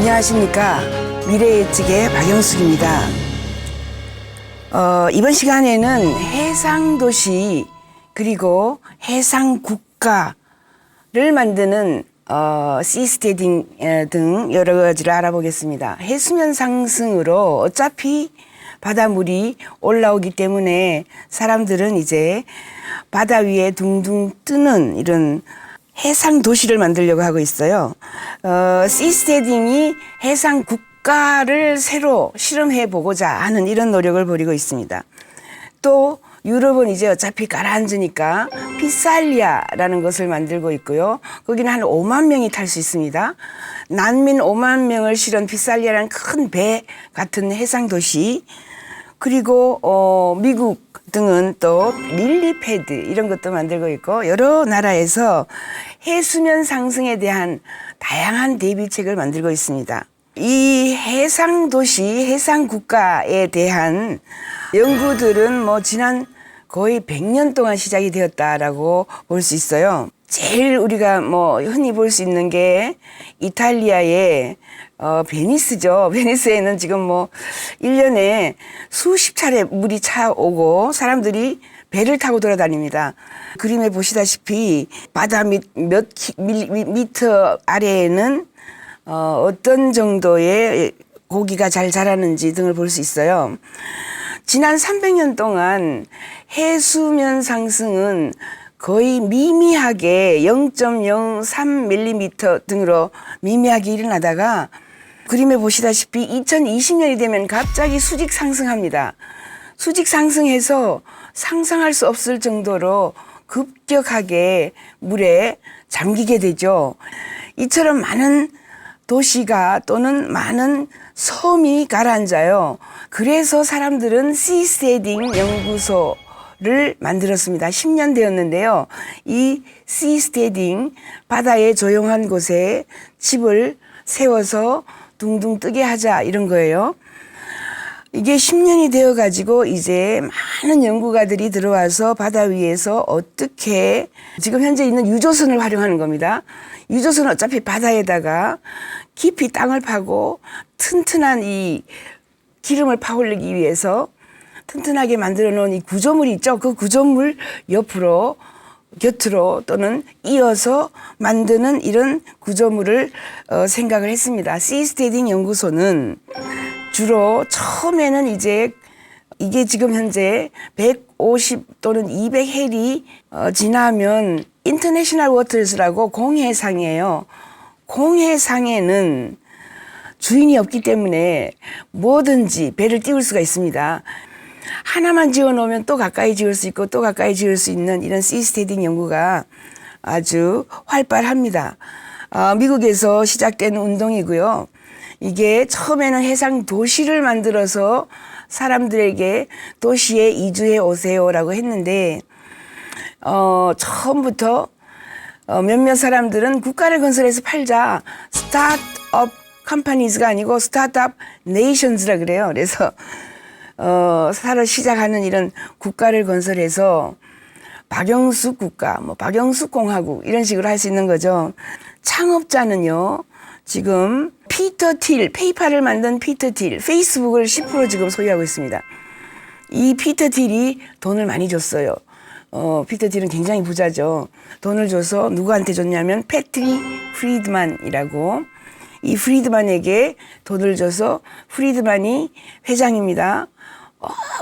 안녕하십니까. 미래예측의 박영숙입니다. 이번 시간에는 해상도시 그리고 해상국가를 만드는 시스테딩 등 여러 가지를 알아보겠습니다. 해수면 상승으로 어차피 바닷물이 올라오기 때문에 사람들은 이제 바다 위에 둥둥 뜨는 이런 해상 도시를 만들려고 하고 있어요. 시스테딩이 해상 국가를 새로 실험해 보고자 하는 이런 노력을 벌이고 있습니다. 또 유럽은 이제 어차피 가라앉으니까 피살리아라는 것을 만들고 있고요. 거기는 한 5만 명이 탈 수 있습니다. 난민 5만 명을 실은 피살리아라는 큰 배 같은 해상 도시, 그리고 미국 등은 또 릴리패드 이런 것도 만들고 있고 여러 나라에서 해수면 상승에 대한 다양한 대비책을 만들고 있습니다. 이 해상도시, 해상국가에 대한 연구들은 지난 거의 100년 동안 시작이 되었다라고 볼 수 있어요. 제일 우리가 흔히 볼 수 있는 게 이탈리아의 베니스죠. 베니스에는 지금 1년에 수십 차례 물이 차오고 사람들이 배를 타고 돌아다닙니다. 그림에 보시다시피 바다 몇 미터 아래에는 어떤 정도의 고기가 잘 자라는지 등을 볼 수 있어요. 지난 300년 동안 해수면 상승은 거의 미미하게 0.03mm 등으로 미미하게 일어나다가 그림에 보시다시피 2020년이 되면 갑자기 수직 상승합니다. 수직 상승해서 상상할 수 없을 정도로 급격하게 물에 잠기게 되죠. 이처럼 많은 도시가 또는 많은 섬이 가라앉아요. 그래서 사람들은 시스테딩 연구소를 만들었습니다. 10년 되었는데요. 이 시스테딩, 바다의 조용한 곳에 집을 세워서 둥둥 뜨게 하자 이런 거예요. 이게 10년이 되어 가지고 이제 많은 연구가들이 들어와서 바다 위에서 어떻게 지금 현재 있는 유조선을 활용하는 겁니다. 유조선은 어차피 바다에다가 깊이 땅을 파고 튼튼한 이 기름을 파올리기 위해서 튼튼하게 만들어 놓은 이 구조물이 있죠. 그 구조물 옆으로 곁으로 또는 이어서 만드는 이런 구조물을 생각을 했습니다. 시스테딩 연구소는 주로 처음에는 이제 이게 지금 현재 150 또는 200헬이 지나면 인터내셔널 워터스라고 공해상이에요. 공해상에는 주인이 없기 때문에 뭐든지 배를 띄울 수가 있습니다. 하나만 지어 놓으면 또 가까이 지을 수 있고 또 가까이 지을 수 있는 이런 시스테딩 연구가 아주 활발합니다. 미국에서 시작된 운동이고요. 이게 처음에는 해상 도시를 만들어서 사람들에게 도시에 이주해 오세요라고 했는데 처음부터 몇몇 사람들은 국가를 건설해서 팔자, 스타트업 컴퍼니즈가 아니고 스타트업 네이션즈라 그래요. 그래서 새로 시작하는 이런 국가를 건설해서 박영숙 국가, 박영숙 공화국 이런 식으로 할 수 있는 거죠. 창업자는요, 지금 피터 틸, 페이팔을 만든 피터 틸, 페이스북을 10% 지금 소유하고 있습니다. 이 피터 틸이 돈을 많이 줬어요. 피터 틸은 굉장히 부자죠. 돈을 줘서 누구한테 줬냐면 패트리 프리드만이라고, 이 프리드만에게 돈을 줘서 프리드만이 회장입니다.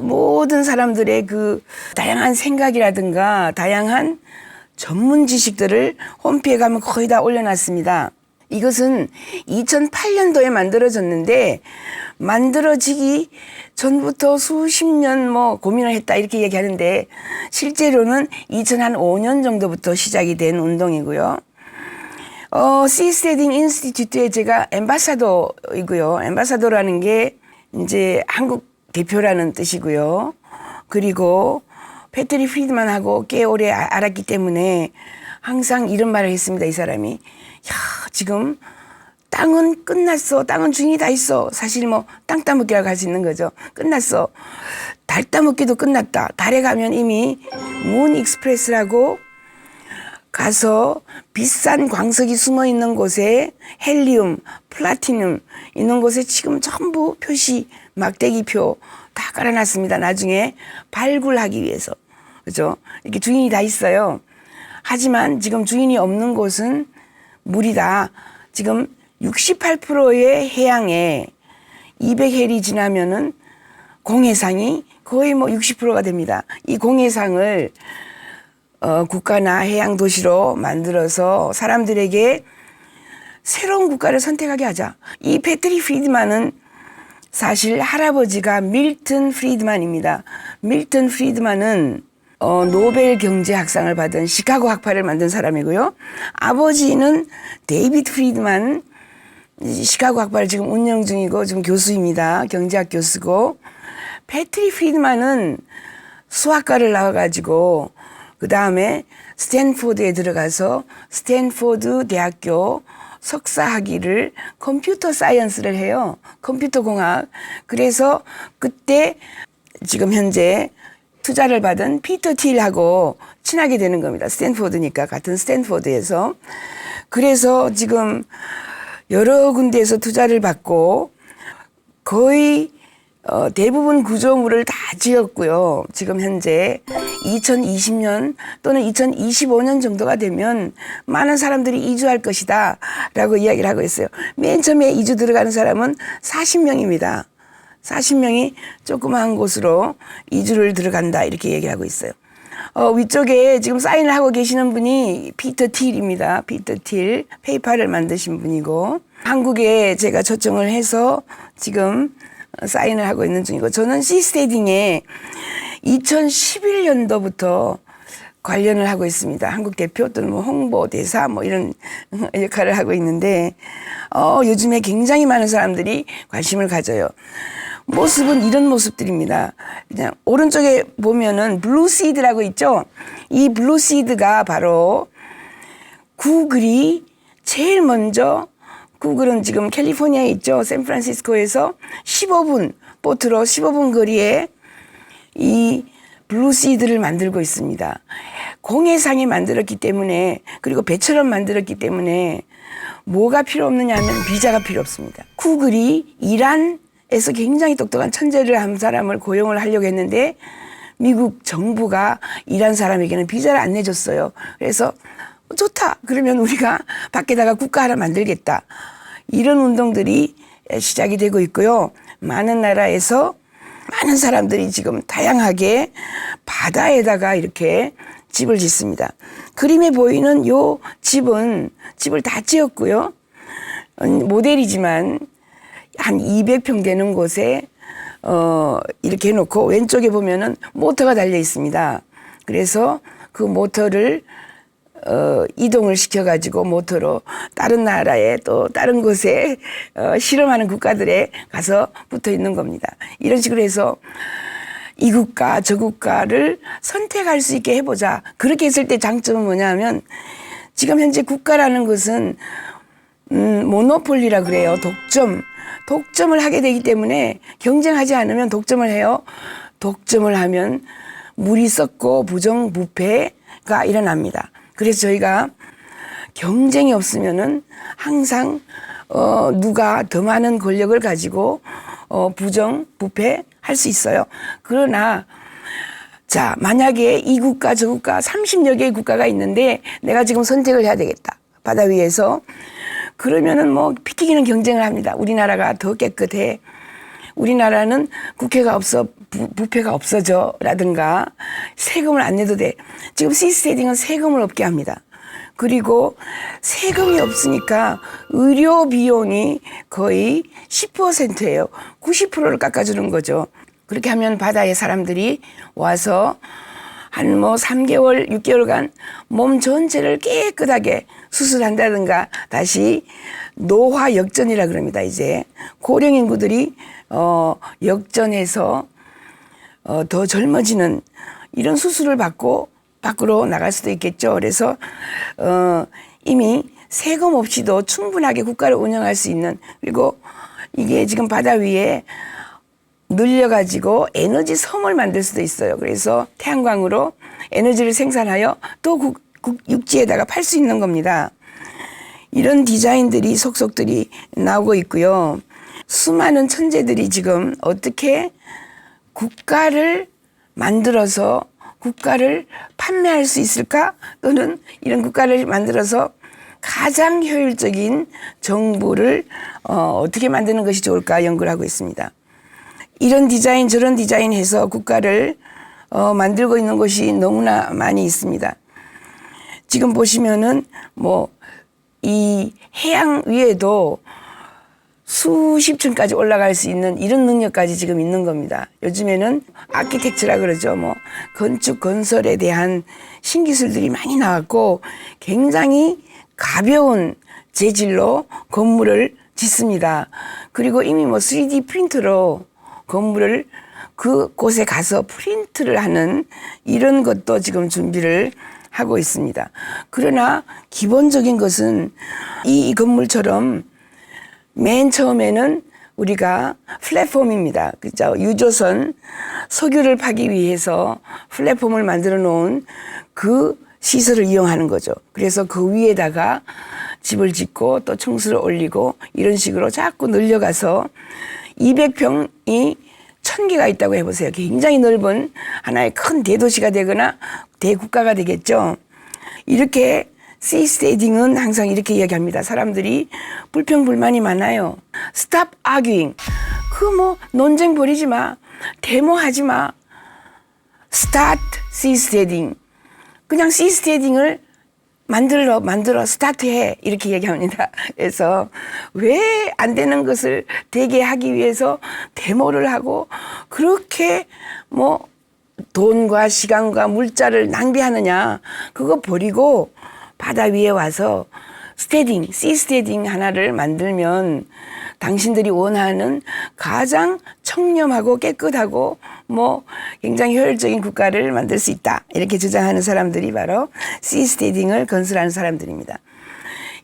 모든 사람들의 그 다양한 생각이라든가 다양한 전문 지식들을 홈페이지에 가면 거의 다 올려놨습니다. 이것은 2008년도에 만들어졌는데 만들어지기 전부터 수십 년 고민을 했다 이렇게 얘기하는데 실제로는 2005년 정도부터 시작이 된 운동이고요. 시스테딩 인스티튜트에 제가 엠바사더이고요. 엠바사더라는 게 이제 한국 대표라는 뜻이고요. 그리고 패트리 프리드만하고 꽤 오래 알았기 때문에 항상 이런 말을 했습니다. 이 사람이. 지금 땅은 끝났어. 땅은 중이 다 있어. 사실 땅 따먹기라고 할 수 있는 거죠. 끝났어. 달 따먹기도 끝났다. 달에 가면 이미 문 익스프레스라고 가서 비싼 광석이 숨어 있는 곳에 헬리움, 플라티늄 있는 곳에 지금 전부 표시, 막대기표 다 깔아놨습니다. 나중에 발굴하기 위해서. 그죠? 이렇게 주인이 다 있어요. 하지만 지금 주인이 없는 곳은 물이다. 지금 68%의 해양에 200헬이 지나면은 공해상이 거의 뭐 60%가 됩니다. 이 공해상을 국가나 해양 도시로 만들어서 사람들에게 새로운 국가를 선택하게 하자. 이 패트리 프리드만은 사실 할아버지가 밀턴 프리드만입니다. 밀턴 프리드만은 노벨 경제학상을 받은 시카고 학파를 만든 사람이고요. 아버지는 데이비드 프리드만, 시카고 학파를 지금 운영 중이고 지금 교수입니다. 경제학 교수고. 패트리 프리드만은 수학과를 나와가지고 그 다음에 스탠포드에 들어가서 스탠포드 대학교 석사학위를 컴퓨터 사이언스를 해요. 컴퓨터 공학. 그래서 그때 지금 현재 투자를 받은 피터 틸하고 친하게 되는 겁니다. 스탠포드니까 같은 스탠포드에서. 그래서 지금 여러 군데에서 투자를 받고 거의 대부분 구조물을 다 지었고요. 지금 현재 2020년 또는 2025년 정도가 되면 많은 사람들이 이주할 것이다 라고 이야기를 하고 있어요. 맨 처음에 이주 들어가는 사람은 40명입니다. 40명이 조그마한 곳으로 이주를 들어간다 이렇게 얘기를 하고 있어요. 위쪽에 지금 사인을 하고 계시는 분이 피터 틸입니다. 피터 틸, 페이팔을 만드신 분이고 한국에 제가 초청을 해서 지금 사인을 하고 있는 중이고 저는 시스테딩에 2011년도부터 관련을 하고 있습니다. 한국 대표 또는 뭐 홍보대사 뭐 이런 역할을 하고 있는데 요즘에 굉장히 많은 사람들이 관심을 가져요. 모습은 이런 모습들입니다. 그냥 오른쪽에 보면은 블루시드라고 있죠. 이 블루시드가 바로 구글이 제일 먼저 구글은 지금 캘리포니아에 있죠. 샌프란시스코에서 15분 보트로 15분 거리에 이 블루시드를 만들고 있습니다. 공해상이 만들었기 때문에 그리고 배처럼 만들었기 때문에 뭐가 필요 없느냐 하면 비자가 필요 없습니다. 구글이 이란에서 굉장히 똑똑한 천재를 한 사람을 고용을 하려고 했는데 미국 정부가 이란 사람에게는 비자를 안 내줬어요. 그래서 좋다. 그러면 우리가 밖에다가 국가 하나 만들겠다. 이런 운동들이 시작이 되고 있고요. 많은 나라에서 많은 사람들이 지금 다양하게 바다에다가 이렇게 집을 짓습니다. 그림에 보이는 요 집은 집을 다 지었고요. 모델이지만 한 200평 되는 곳에 이렇게 해놓고 왼쪽에 보면은 모터가 달려 있습니다. 그래서 그 모터를 이동을 시켜가지고 모터로 다른 나라에 또 다른 곳에 실험하는 국가들에 가서 붙어 있는 겁니다. 이런 식으로 해서 이 국가 저 국가를 선택할 수 있게 해보자. 그렇게 했을 때 장점은 뭐냐면 지금 현재 국가라는 것은 모노폴리라 그래요. 독점을 하게 되기 때문에 경쟁하지 않으면 독점을 해요. 독점을 하면 물이 썩고 부정부패가 일어납니다. 그래서 저희가 경쟁이 없으면은 항상 누가 더 많은 권력을 가지고 부정, 부패 할 수 있어요. 그러나 자 만약에 이 국가 저 국가 30여 개의 국가가 있는데 내가 지금 선택을 해야 되겠다. 바다 위에서. 그러면은 뭐 피 튀기는 경쟁을 합니다. 우리나라가 더 깨끗해. 우리나라는 국회가 없어 부패가 없어져 라든가 세금을 안 내도 돼. 지금 시스테딩은 세금을 없게 합니다. 그리고 세금이 없으니까 의료 비용이 거의 10%예요. 90%를 깎아주는 거죠. 그렇게 하면 바다에 사람들이 와서 한 뭐 3개월, 6개월간 몸 전체를 깨끗하게 수술한다든가 다시 노화 역전이라 그럽니다. 이제 고령 인구들이 역전해서 더 젊어지는 이런 수술을 받고 밖으로 나갈 수도 있겠죠. 그래서 이미 세금 없이도 충분하게 국가를 운영할 수 있는, 그리고 이게 지금 바다 위에 늘려가지고 에너지 섬을 만들 수도 있어요. 그래서 태양광으로 에너지를 생산하여 또 육지에다가 팔 수 있는 겁니다. 이런 디자인들이 속속들이 나오고 있고요. 수많은 천재들이 지금 어떻게 국가를 만들어서 국가를 판매할 수 있을까? 또는 이런 국가를 만들어서 가장 효율적인 정부를 어떻게 만드는 것이 좋을까 연구를 하고 있습니다. 이런 디자인 저런 디자인 해서 국가를 만들고 있는 곳이 너무나 많이 있습니다. 지금 보시면은 뭐 이 해양 위에도 수십 층까지 올라갈 수 있는 이런 능력까지 지금 있는 겁니다. 요즘에는 아키텍처라 그러죠. 뭐 건축 건설에 대한 신기술들이 많이 나왔고 굉장히 가벼운 재질로 건물을 짓습니다. 그리고 이미 뭐 3D 프린터로 건물을 그 곳에 가서 프린트를 하는 이런 것도 지금 준비를 하고 있습니다. 그러나 기본적인 것은 이 건물처럼 맨 처음에는 우리가 플랫폼입니다. 그죠? 유조선 석유를 파기 위해서 플랫폼을 만들어 놓은 그 시설을 이용하는 거죠. 그래서 그 위에다가 집을 짓고 또 청수를 올리고 이런 식으로 자꾸 늘려가서 200평이 1000개가 있다고 해보세요. 굉장히 넓은 하나의 큰 대도시가 되거나 대국가가 되겠죠. 이렇게 시스테이딩은 항상 이렇게 이야기합니다. 사람들이 불평불만이 많아요. Stop arguing. 그 뭐 논쟁 벌이지 마. 데모하지 마. Start seasteading. 그냥 시스테이딩을 만들어 스타트해 이렇게 얘기합니다. 그래서 왜 안 되는 것을 되게 하기 위해서 데모를 하고 그렇게 뭐 돈과 시간과 물자를 낭비하느냐. 그거 버리고 바다 위에 와서 시스테딩 하나를 만들면 당신들이 원하는 가장 청렴하고 깨끗하고 뭐 굉장히 효율적인 국가를 만들 수 있다. 이렇게 주장하는 사람들이 바로 시스테딩을 건설하는 사람들입니다.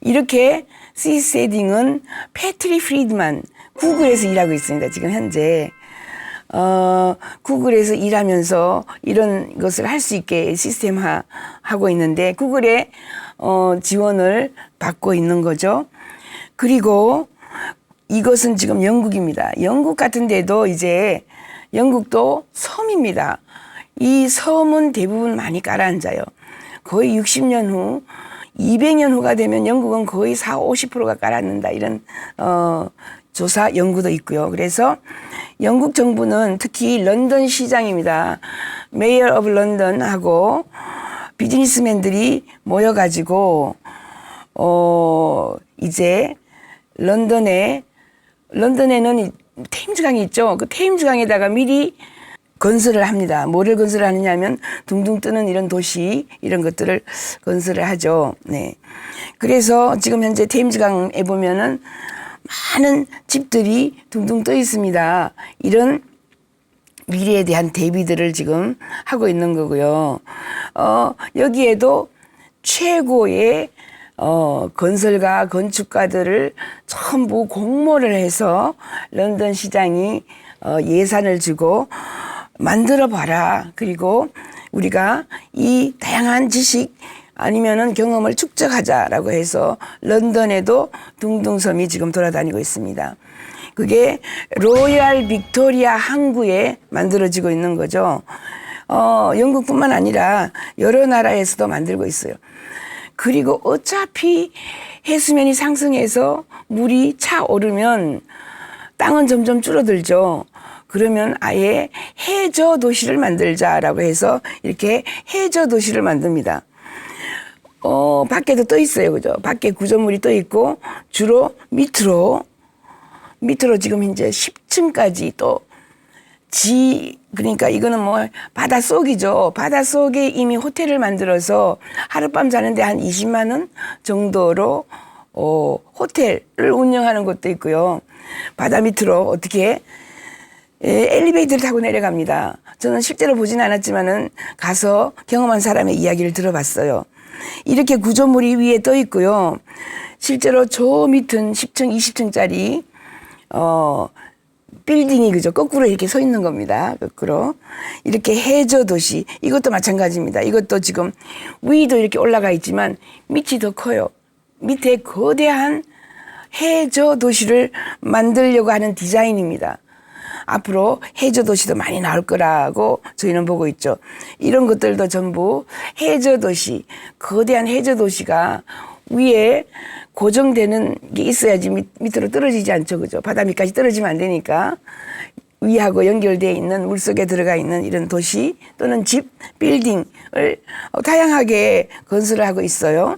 이렇게 시스테딩은 패트리 프리드만 구글에서 일하고 있습니다. 지금 현재. 구글에서 일하면서 이런 것을 할 수 있게 시스템화 하고 있는데 구글의 지원을 받고 있는 거죠. 그리고 이것은 지금 영국입니다. 영국 같은 데도 이제 영국도 섬입니다. 이 섬은 대부분 많이 깔아앉아요. 거의 60년 후, 200년 후가 되면 영국은 거의 40~50%가 깔아앉는다. 이런 조사 연구도 있고요. 그래서 영국 정부는 특히 런던 시장입니다. 메이어 오브 런던하고 비즈니스맨들이 모여가지고 이제 런던에는 테임즈강이 있죠. 그 테임즈강에다가 미리 건설을 합니다. 뭐를 건설하느냐면 둥둥 뜨는 이런 도시 이런 것들을 건설을 하죠. 네. 그래서 지금 현재 테임즈강에 보면은 많은 집들이 둥둥 떠 있습니다. 이런 미래에 대한 대비들을 지금 하고 있는 거고요. 여기에도 최고의 건설가, 건축가들을 전부 공모를 해서 런던 시장이 예산을 주고 만들어 봐라. 그리고 우리가 이 다양한 지식 아니면은 경험을 축적하자라고 해서 런던에도 둥둥섬이 지금 돌아다니고 있습니다. 그게 로얄 빅토리아 항구에 만들어지고 있는 거죠. 영국뿐만 아니라 여러 나라에서도 만들고 있어요. 그리고 어차피 해수면이 상승해서 물이 차오르면 땅은 점점 줄어들죠. 그러면 아예 해저 도시를 만들자라고 해서 이렇게 해저 도시를 만듭니다. 밖에도 떠 있어요. 그죠? 밖에 구조물이 떠 있고 주로 밑으로 지금 이제 10층까지 또 그러니까 이거는 뭐 바닷속이죠. 바닷속에 이미 호텔을 만들어서 하룻밤 자는데 한 20만 원 정도로 호텔을 운영하는 곳도 있고요. 바다 밑으로 어떻게 엘리베이터를 타고 내려갑니다. 저는 실제로 보진 않았지만은 가서 경험한 사람의 이야기를 들어봤어요. 이렇게 구조물이 위에 떠 있고요. 실제로 저 밑은 10층, 20층짜리 빌딩이 그죠? 거꾸로 이렇게 서 있는 겁니다. 거꾸로. 이렇게 해저 도시. 이것도 마찬가지입니다. 이것도 지금 위도 이렇게 올라가 있지만 밑이 더 커요. 밑에 거대한 해저 도시를 만들려고 하는 디자인입니다. 앞으로 해저 도시도 많이 나올 거라고 저희는 보고 있죠. 이런 것들도 전부 해저 도시, 거대한 해저 도시가 위에 고정되는 게 있어야지 밑으로 떨어지지 않죠. 그죠? 바다 밑까지 떨어지면 안 되니까 위하고 연결되어 있는 물속에 들어가 있는 이런 도시 또는 집, 빌딩을 다양하게 건설을 하고 있어요.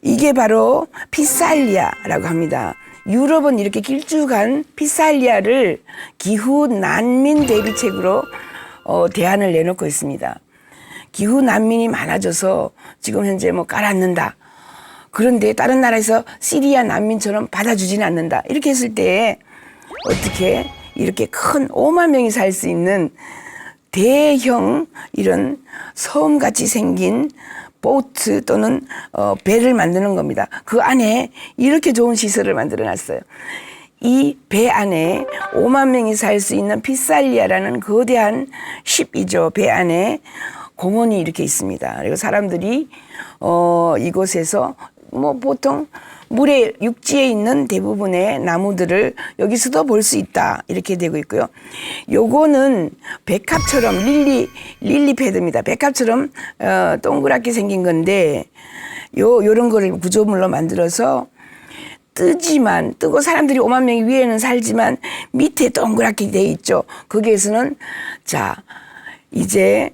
이게 바로 피살리아라고 합니다. 유럽은 이렇게 길쭉한 피살리아를 기후 난민 대비책으로 대안을 내놓고 있습니다. 기후 난민이 많아져서 지금 현재 뭐 깔아앉는다. 그런데 다른 나라에서 시리아 난민처럼 받아주지는 않는다. 이렇게 했을 때 어떻게 이렇게 큰 5만 명이 살 수 있는 대형 이런 섬같이 생긴 보트 또는 배를 만드는 겁니다. 그 안에 이렇게 좋은 시설을 만들어 놨어요. 이 배 안에 5만 명이 살 수 있는 피살리아라는 거대한 십이죠. 배 안에 공원이 이렇게 있습니다. 그리고 사람들이 이곳에서 뭐 보통 물에 육지에 있는 대부분의 나무들을 여기서도 볼 수 있다 이렇게 되고 있고요. 요거는 백합처럼 릴리 패드입니다. 백합처럼 동그랗게 생긴 건데 요런 거를 구조물로 만들어서 뜨고 사람들이 5만 명이 위에는 살지만 밑에 동그랗게 돼 있죠. 거기에서는 자 이제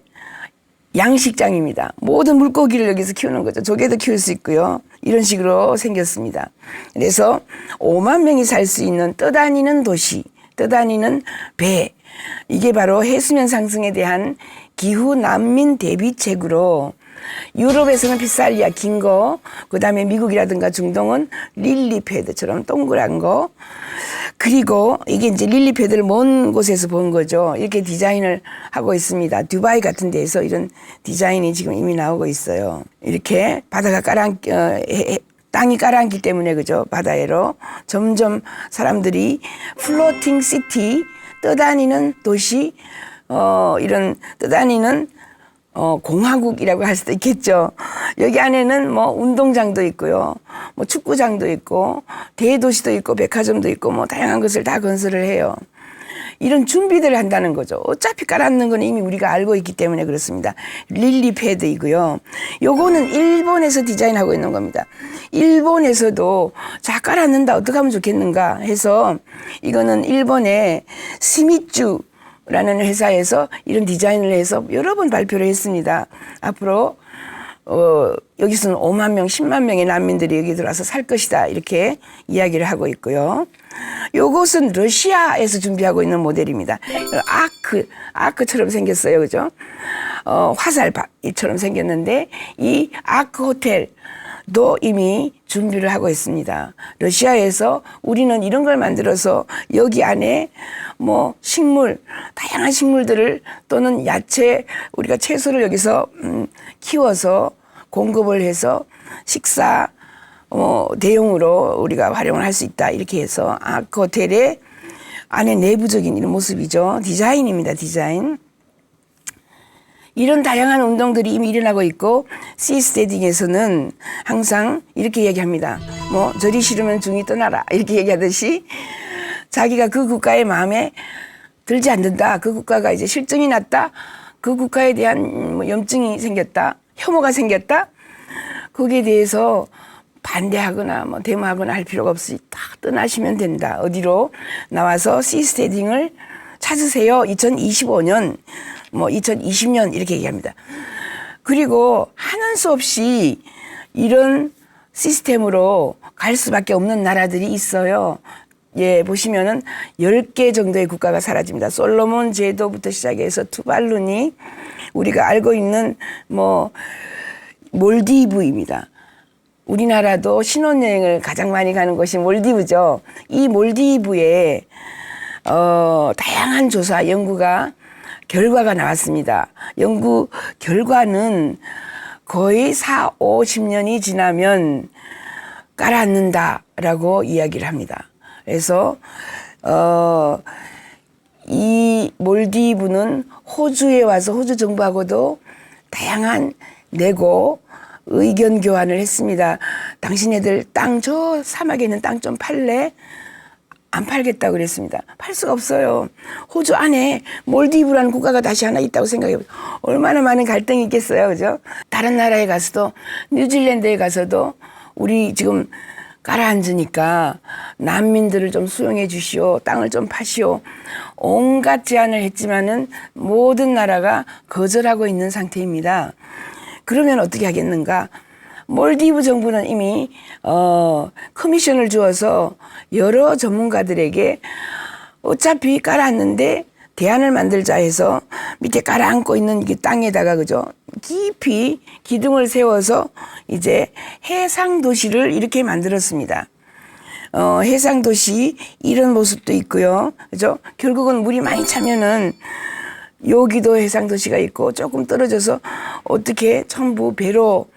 양식장입니다. 모든 물고기를 여기서 키우는 거죠. 조개도 키울 수 있고요. 이런 식으로 생겼습니다. 그래서 5만 명이 살 수 있는 떠다니는 도시, 떠다니는 배. 이게 바로 해수면 상승에 대한 기후 난민 대비책으로 유럽에서는 피살리아 긴 거, 그 다음에 미국이라든가 중동은 릴리패드처럼 동그란 거, 그리고 이게 이제 릴리패드를 먼 곳에서 본 거죠. 이렇게 디자인을 하고 있습니다. 두바이 같은 데에서 이런 디자인이 지금 이미 나오고 있어요. 이렇게 바다가 땅이 깔아앉기 때문에 그죠. 바다에로 점점 사람들이 플로팅 시티, 떠다니는 도시, 이런 떠다니는 공화국이라고 할 수도 있겠죠. 여기 안에는 뭐 운동장도 있고요. 뭐 축구장도 있고, 대도시도 있고, 백화점도 있고, 뭐 다양한 것을 다 건설을 해요. 이런 준비들을 한다는 거죠. 어차피 깔아놓는 건 이미 우리가 알고 있기 때문에 그렇습니다. 릴리패드이고요. 요거는 일본에서 디자인하고 있는 겁니다. 일본에서도 자 깔아놓는다 어떻게 하면 좋겠는가 해서 이거는 일본의 시미쭈 라는 회사에서 이런 디자인을 해서 여러 번 발표를 했습니다. 앞으로 여기서는 5만 명, 10만 명의 난민들이 여기 들어와서 살 것이다 이렇게 이야기를 하고 있고요. 요것은 러시아에서 준비하고 있는 모델입니다. 아크처럼 생겼어요, 그죠? 화살처럼 생겼는데 이 아크 호텔도 이미 준비를 하고 있습니다. 러시아에서 우리는 이런 걸 만들어서 여기 안에 뭐 식물, 다양한 식물들을 또는 야채, 우리가 채소를 여기서 키워서 공급을 해서 식사 대용으로 우리가 활용을 할 수 있다. 이렇게 해서 아크 호텔의 안에 내부적인 이런 모습이죠. 디자인입니다. 디자인. 이런 다양한 운동들이 이미 일어나고 있고 시스테딩에서는 항상 이렇게 얘기합니다. 뭐 저리 싫으면 중이 떠나라 이렇게 얘기하듯이 자기가 그 국가의 마음에 들지 않는다. 그 국가가 이제 실증이 났다. 그 국가에 대한 뭐 염증이 생겼다. 혐오가 생겼다. 거기에 대해서 반대하거나 뭐 데모하거나 할 필요가 없이 딱 떠나시면 된다. 어디로 나와서 시스테딩을 찾으세요. 2025년, 뭐 2020년 이렇게 얘기합니다. 그리고 하는 수 없이 이런 시스템으로 갈 수밖에 없는 나라들이 있어요. 예, 보시면은 10개 정도의 국가가 사라집니다. 솔로몬 제도부터 시작해서 투발루니, 우리가 알고 있는 뭐 몰디브입니다. 우리나라도 신혼여행을 가장 많이 가는 곳이 몰디브죠. 이 몰디브에 다양한 조사, 결과가 나왔습니다. 연구 결과는 거의 40-50년이 지나면 깔아앉는다라고 이야기를 합니다. 그래서 이 몰디브는 호주에 와서 호주 정부하고도 다양한 내고 의견 교환을 했습니다. 당신네들 땅, 저 사막에 있는 땅 좀 팔래? 안 팔겠다고 그랬습니다. 팔 수가 없어요. 호주 안에 몰디브라는 국가가 다시 하나 있다고 생각해보세요. 얼마나 많은 갈등이 있겠어요. 그죠? 다른 나라에 가서도, 뉴질랜드에 가서도 우리 지금 가라앉으니까 난민들을 좀 수용해 주시오. 땅을 좀 파시오. 온갖 제안을 했지만은 모든 나라가 거절하고 있는 상태입니다. 그러면 어떻게 하겠는가? 몰디브 정부는 이미 커미션을 주어서 여러 전문가들에게 어차피 깔아앉는데 대안을 만들자 해서 밑에 깔아앉고 있는 이 땅에다가 그죠? 깊이 기둥을 세워서 이제 해상 도시를 이렇게 만들었습니다. 해상 도시 이런 모습도 있고요. 그죠? 결국은 물이 많이 차면은 여기도 해상 도시가 있고 조금 떨어져서 어떻게 전부 배로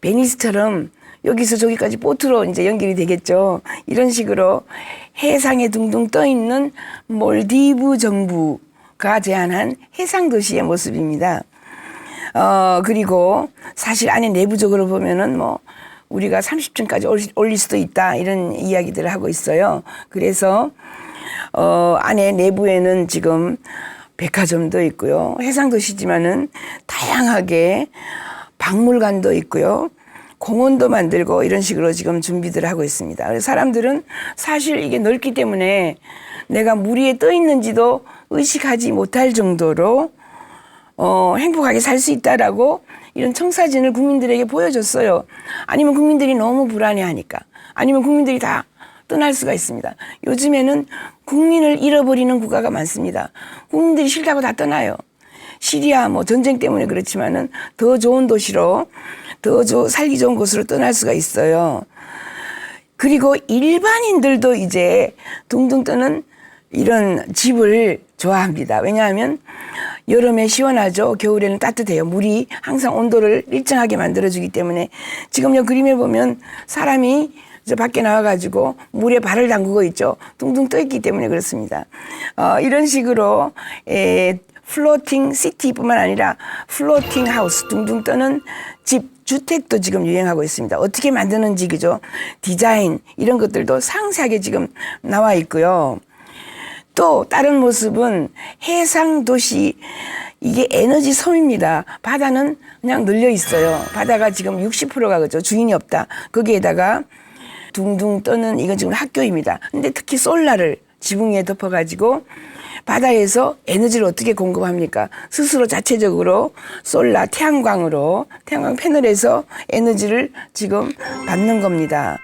베니스처럼 여기서 저기까지 보트로 이제 연결이 되겠죠. 이런 식으로 해상에 둥둥 떠 있는 몰디브 정부가 제안한 해상 도시의 모습입니다. 그리고 사실 안에 내부적으로 보면은 뭐 우리가 30층까지 올릴 수도 있다 이런 이야기들을 하고 있어요. 그래서 안에 내부에는 지금 백화점도 있고요. 해상 도시지만은 다양하게 박물관도 있고요. 공원도 만들고 이런 식으로 지금 준비들 하고 있습니다. 그래서 사람들은 사실 이게 넓기 때문에 내가 물 위에 떠 있는지도 의식하지 못할 정도로 행복하게 살 수 있다라고 이런 청사진을 국민들에게 보여줬어요. 아니면 국민들이 너무 불안해하니까. 아니면 국민들이 다 떠날 수가 있습니다. 요즘에는 국민을 잃어버리는 국가가 많습니다. 국민들이 싫다고 다 떠나요. 시리아 뭐 전쟁 때문에 그렇지만은 더 좋은 도시로 더 살기 좋은 곳으로 떠날 수가 있어요. 그리고 일반인들도 이제 둥둥 떠는 이런 집을 좋아합니다. 왜냐하면 여름에 시원하죠. 겨울에는 따뜻해요. 물이 항상 온도를 일정하게 만들어주기 때문에 지금 여 그림에 보면 사람이 저 밖에 나와가지고 물에 발을 담그고 있죠. 둥둥 떠 있기 때문에 그렇습니다. 이런 식으로 플로팅 시티뿐만 아니라 플로팅 하우스, 둥둥 떠는 집, 주택도 지금 유행하고 있습니다. 어떻게 만드는지 그죠? 디자인 이런 것들도 상세하게 지금 나와 있고요. 또 다른 모습은 해상 도시, 이게 에너지 섬입니다. 바다는 그냥 널려 있어요. 바다가 지금 60%가 그죠? 주인이 없다. 거기에다가 둥둥 떠는 이건 지금 학교입니다. 근데 특히 솔라를 지붕 위에 덮어가지고 바다에서 에너지를 어떻게 공급합니까? 스스로 자체적으로 솔라 태양광 패널에서 에너지를 지금 받는 겁니다.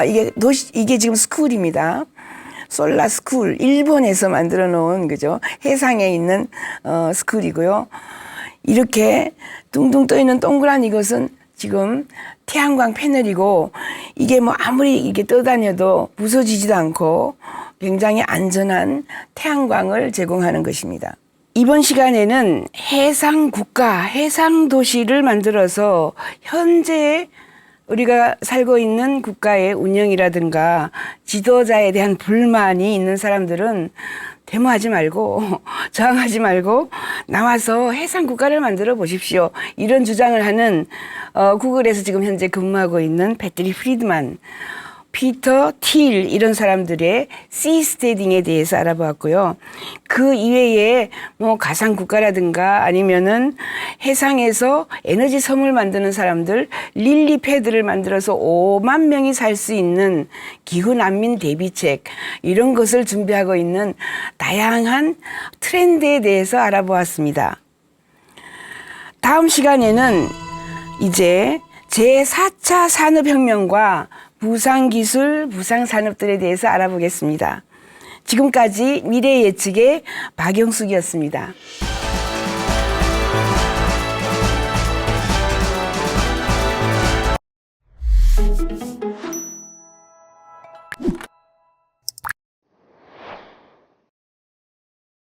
이게 지금 스쿨입니다. 솔라 스쿨, 일본에서 만들어 놓은 그죠? 해상에 있는 스쿨이고요. 이렇게 둥둥 떠 있는 동그란 이것은 지금 태양광 패널이고 이게 뭐 아무리 이게 떠다녀도 부서지지도 않고 굉장히 안전한 태양광을 제공하는 것입니다. 이번 시간에는 해상 국가, 해상 도시를 만들어서 현재 우리가 살고 있는 국가의 운영이라든가 지도자에 대한 불만이 있는 사람들은 데모하지 말고 저항하지 말고 나와서 해상 국가를 만들어 보십시오. 이런 주장을 하는 구글에서 지금 현재 근무하고 있는 패트릭 프리드만, 피터 틸 이런 사람들의 시스테딩에 대해서 알아보았고요. 그 이외에 뭐 가상 국가라든가 아니면은 해상에서 에너지 섬을 만드는 사람들, 릴리 패드를 만들어서 5만 명이 살 수 있는 기후 난민 대비책 이런 것을 준비하고 있는 다양한 트렌드에 대해서 알아보았습니다. 다음 시간에는 이제 제4차 산업혁명과 부상기술, 부상산업들에 대해서 알아보겠습니다. 지금까지 미래예측의 박영숙이었습니다.